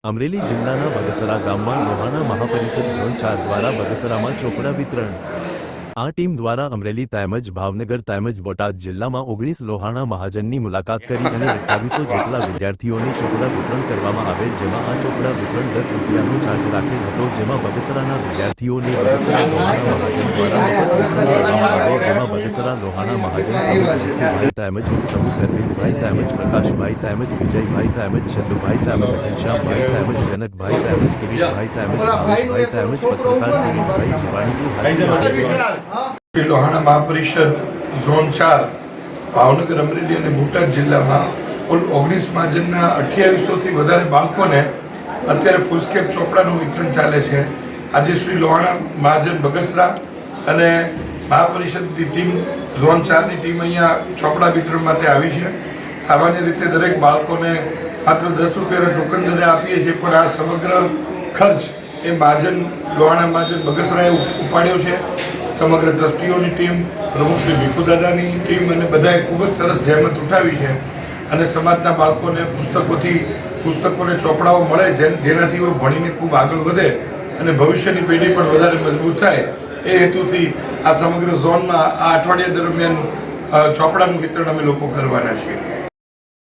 અમરેલી જિલ્લાના બગસરા ગામમાં લોહાણા મહાપરિષદ ઝોન 4 દ્વારા બગસરામાં ચોપડા વિતરણ। આ ટીમ દ્વારા અમરેલી તેમજ ભાવનગર તેમજ બોટાદ જિલ્લામાં 19 લોહાણા મહાજનની મુલાકાત કરી અને 2800 જેટલા વિદ્યાર્થીઓને ચોપડા વિતરણ કરવામાં આવેલ, જેમાં આ ચોપડા વિતરણ 10 રૂપિયાનો ચાર્જ રાખેલ હતો, જેમાં બગસરાના વિદ્યાર્થીઓને બગસરા લોહાણા મહાજન દ્વારા વિતરણ કરવામાં આવેલ, જેમાં બગસરા લોહાણા મહાજન પ્રમુખ તેમજ ઉપપ્રમુખ અરવિંદભાઈ તેમજ પ્રકાશભાઈ તેમજ વિજયભાઈ તેમજ ચંદુભાઈ તેમજ ઘનશ્યામભાઈ તેમજ જનકભાઈ તેમજ કિરીટભાઈ તેમજ ભાવેશભાઈ તેમજ પત્રકાર કિરીટભાઈ જીવાણીની લોહાણા મહાપરિષદ ઝોન 4 ભાવનગર, અમરેલી અને બોટાદ જિલ્લામાં કુલ 19 મહાજનના 2800 થી વધારે બાળકોને અત્યારે ફૂલસ્કેપ ચોપડાનું વિતરણ ચાલે છે। આજે શ્રી લોહાણા મહાજન બગસરા અને મહાપરિષદની ટીમ ઝોન 4ની ટીમ અહીંયા ચોપડા વિતરણ માટે આવી છે। સામાન્ય રીતે દરેક બાળકોને માત્ર 10 રૂપિયાના ટોકન દરે આપીએ છીએ, પણ આ સમગ્ર ખર્ચ એ મહાજન લોહાણા મહાજન બગસરાએ ઉપાડ્યો છે। સમગ્ર ટ્રસ્ટીઓની ટીમ, પ્રમુખ શ્રી ભીખુદાદાની ટીમ અને બધાએ ખૂબ જ સરસ જહેમત ઉઠાવી છે અને સમાજના બાળકોને પુસ્તકોને ચોપડાઓ મળે, જેનાથી તેઓ ભણીને ખૂબ આગળ વધે અને ભવિષ્યની પેઢી પણ વધારે મજબૂત થાય, એ હેતુથી આ સમગ્ર ઝોનમાં આ અઠવાડિયા દરમિયાન ચોપડાનું વિતરણ અમે લોકો કરવાના છીએ।